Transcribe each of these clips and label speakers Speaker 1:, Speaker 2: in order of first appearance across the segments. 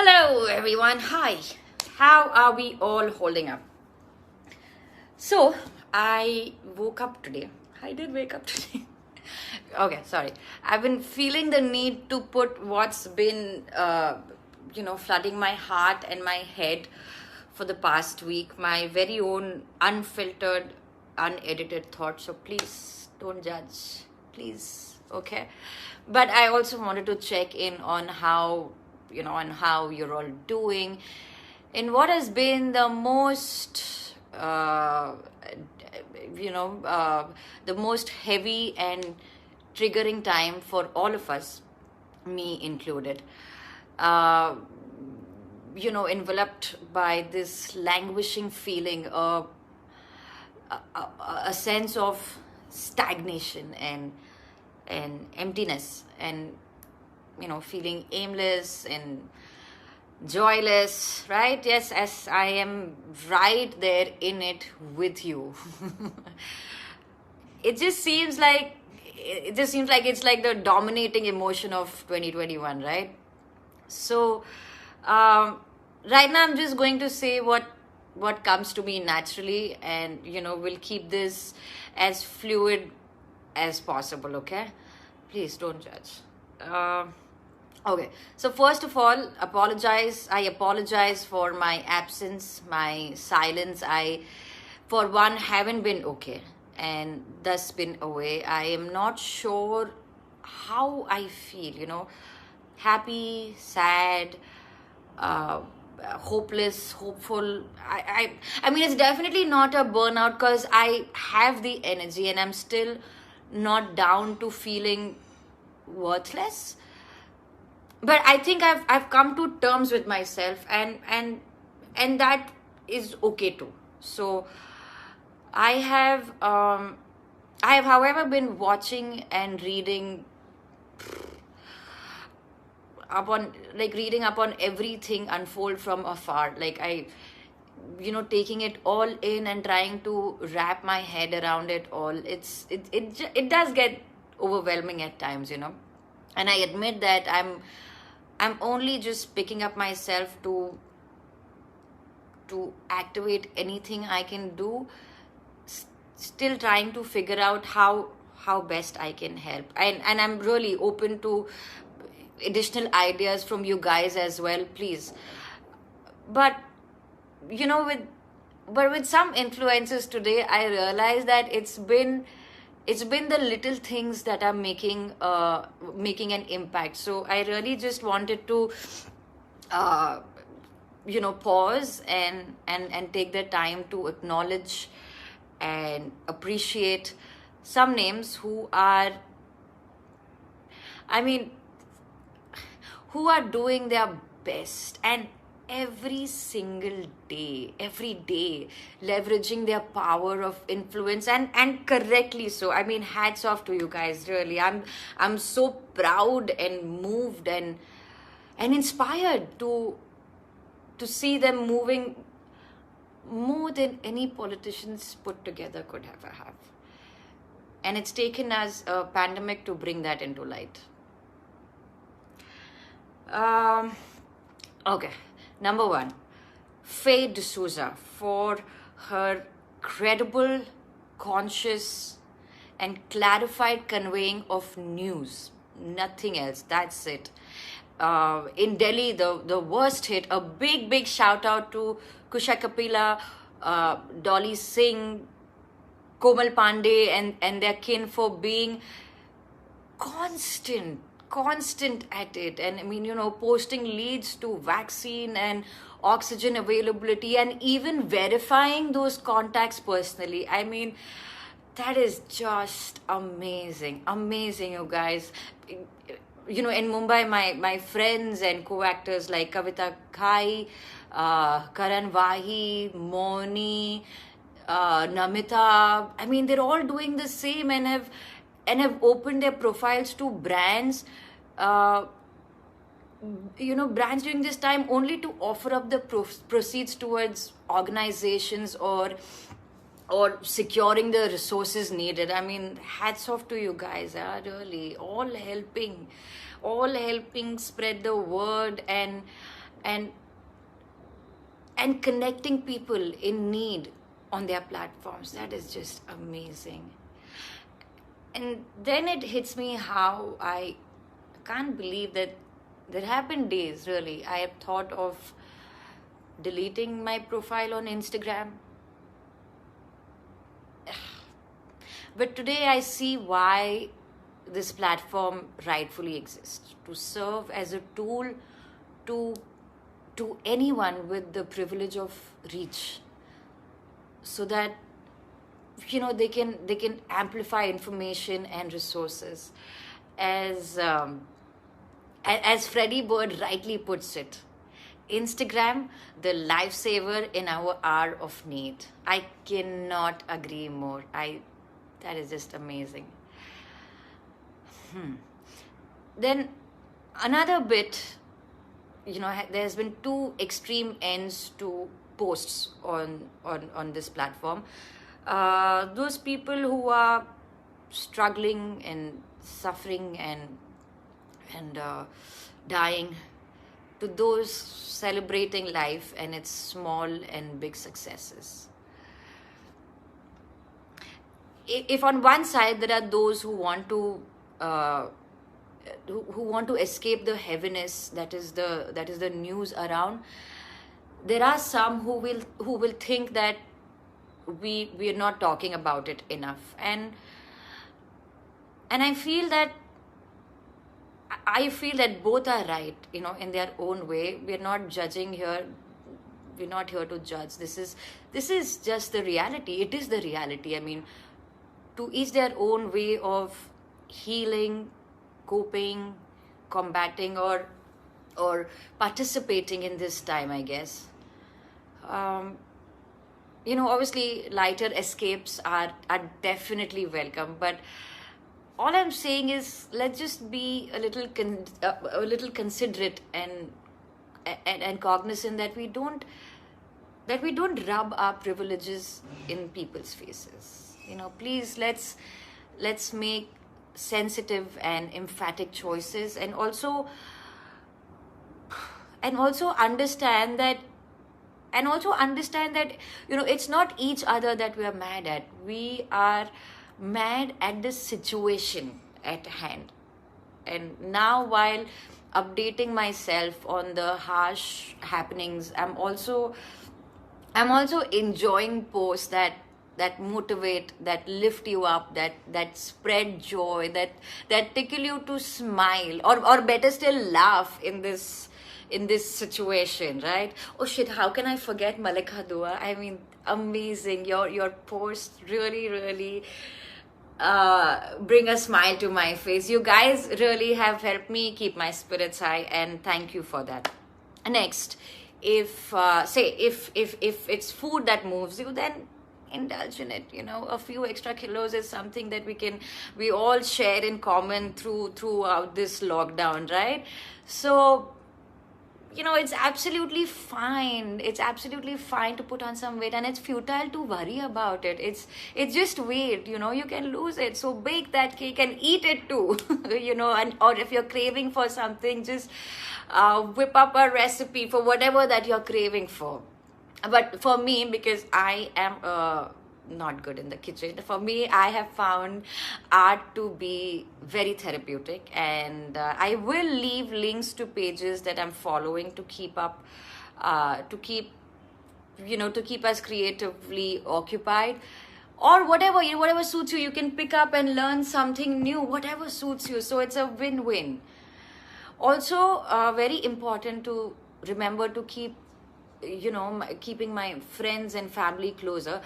Speaker 1: Hello everyone, hi. How are we all holding up? So, I woke up today. I did wake up today. Okay, sorry. I've been feeling the need to put what's been, flooding my heart and my head for the past week, my very own unfiltered, unedited thoughts. So please don't judge. Please, okay? But I also wanted to check in on how you're all doing in what has been the most the most heavy and triggering time for all of us, me included. Enveloped by this languishing feeling, a sense of stagnation and emptiness, and feeling aimless and joyless, right? Yes, as I am right there in it with you. It just seems like it's like the dominating emotion of 2021, right? So right now I'm just going to say what comes to me naturally, and we'll keep this as fluid as possible, okay? Please don't judge. Okay, so first of all, I apologize for my absence, my silence. I, for one, haven't been okay and thus been away. I am not sure how I feel, happy, sad, uh, hopeless, hopeful. I mean, it's definitely not a burnout because I have the energy and I'm still not down to feeling worthless. But I think I've come to terms with myself, and that is okay too. So I have however been watching and reading reading up on everything unfold from afar. Like taking it all in and trying to wrap my head around it all. It does get overwhelming at times, and I admit that I'm only just picking up myself to activate anything I can do, still trying to figure out how best I can help, and I'm really open to additional ideas from you guys as well, please. But with some influences today, I realized that it's been the little things that are making an impact. So I really just wanted to pause and take the time to acknowledge and appreciate some names who are, I mean, who are doing their best, and every day leveraging their power of influence, and correctly so. I mean, hats off to you guys, really. I'm so proud and moved and inspired to see them moving more than any politicians put together could ever have. And it's taken us a pandemic to bring that into light. Okay, number one, Faye D'Souza, for her credible, conscious, and clarified conveying of news. Nothing else. That's it. In Delhi, the worst hit. A big shout out to Kusha Kapila, Dolly Singh, Komal Pandey, and their kin for being constant at it. And I mean, posting leads to vaccine and oxygen availability, and even verifying those contacts personally. I mean, that is just amazing, you guys. In Mumbai, my friends and co-actors like Kavita Khai, Karan Vahi, Moni, Namita, I mean, they're all doing the same and have opened their profiles to brands, brands during this time, only to offer up the proceeds towards organizations or securing the resources needed. I mean, hats off to you guys, really, all helping spread the word and and connecting people in need on their platforms. That is just amazing. And then it hits me how I can't believe that there have been days, really, I have thought of deleting my profile on Instagram. But today I see why this platform rightfully exists, to serve as a tool to anyone with the privilege of reach, so that they can amplify information and resources, as Freddie Bird rightly puts it. Instagram, the lifesaver in our hour of need. I cannot agree more. That is just amazing. Then another bit, there's been two extreme ends to posts on this platform. Those people who are struggling and suffering and dying, to those celebrating life and its small and big successes. If on one side there are those who want to escape the heaviness that is the news around, there are some who will think that we are not talking about it enough, and I feel that both are right, in their own way. We're not judging here. We're not here to judge. This is just the reality. It is the reality. I mean, to each their own way of healing, coping, combating, or participating in this time, I guess. Obviously lighter escapes are definitely welcome, but all I'm saying is, let's just be a little considerate and cognizant that we don't rub our privileges in people's faces. Please, let's make sensitive and emphatic choices, and also understand that. It's not each other that we are mad at. We are mad at the situation at hand. And now, while updating myself on the harsh happenings, I'm also enjoying posts that motivate, that lift you up, that spread joy, that tickle you to smile, or better still, laugh in this situation, right? Oh shit, how can I forget Malika Dua? I mean, amazing. Your posts really bring a smile to my face. You guys really have helped me keep my spirits high, and thank you for that. Next, if it's food that moves you, then indulge in it. A few extra kilos is something that we all share in common throughout this lockdown, right? So it's absolutely fine. It's absolutely fine to put on some weight, and it's futile to worry about it. It's just weight, you can lose it. So bake that cake and eat it too, or if you're craving for something, just whip up a recipe for whatever that you're craving for. But for me, because I am not good in the kitchen, for me, I have found art to be very therapeutic, and I will leave links to pages that I'm following to keep up, to keep us creatively occupied, or whatever suits you. You can pick up and learn something new, whatever suits you. So it's a win-win. Also, very important to remember to keep keeping my friends and family closer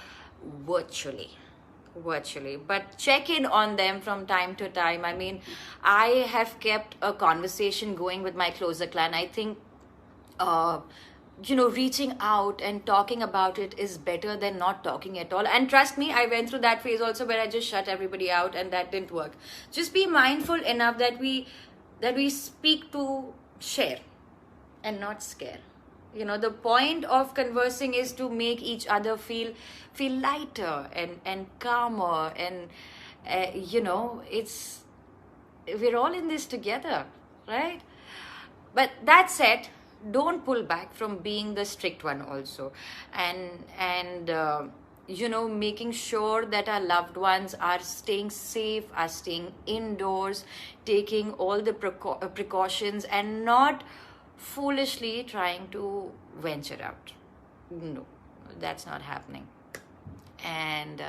Speaker 1: virtually, but check in on them from time to time. I mean, I have kept a conversation going with my closer clan. I think reaching out and talking about it is better than not talking at all. And trust me, I went through that phase also, where I just shut everybody out, and that didn't work. Just be mindful enough that we speak to share and not scare. The point of conversing is to make each other feel lighter and calmer, and we're all in this together, right? But that said, don't pull back from being the strict one also. And making sure that our loved ones are staying safe, are staying indoors, taking all the precautions, and not foolishly trying to venture out. No, that's not happening. And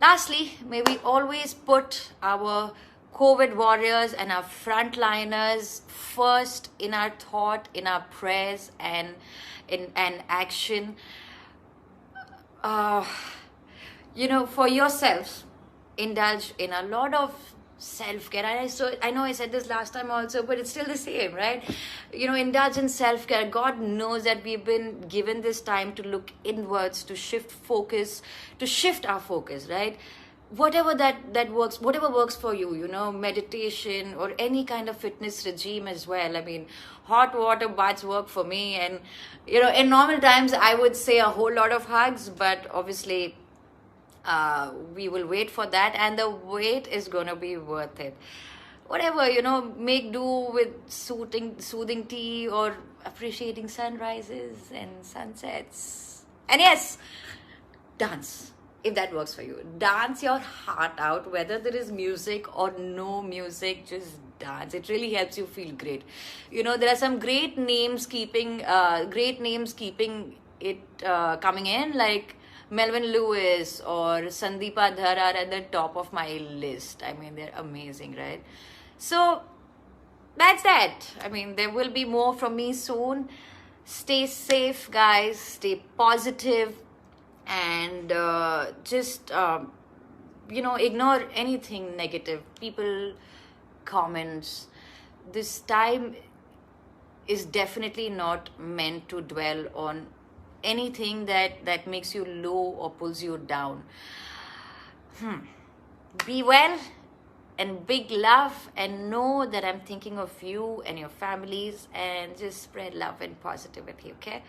Speaker 1: lastly, may we always put our COVID warriors and our frontliners first in our thought, in our prayers, and in and action. uh, for yourself, indulge in a lot of self-care. I know I said this last time also, but it's still the same, right? Indulge in self-care. God knows that we've been given this time to look inwards, to shift our focus, right? Whatever that works, whatever works for you, meditation or any kind of fitness regime as well. I mean, hot water baths work for me, and in normal times I would say a whole lot of hugs, but obviously we will wait for that, and the wait is gonna be worth it. Whatever, make do with soothing tea, or appreciating sunrises and sunsets. And yes, dance, if that works for you. Dance your heart out, whether there is music or no music. Just dance. It really helps you feel great. There are some great names keeping it coming in, like Melvin Lewis or Sandeepa Dhar are at the top of my list. I mean, they're amazing, right? So that's that. I mean, there will be more from me soon. Stay safe, guys. Stay positive, and just ignore anything negative. People, comments. This time is definitely not meant to dwell on anything that makes you low or pulls you down. Be well, and big love, and know that I'm thinking of you and your families, and just spread love and positivity, okay?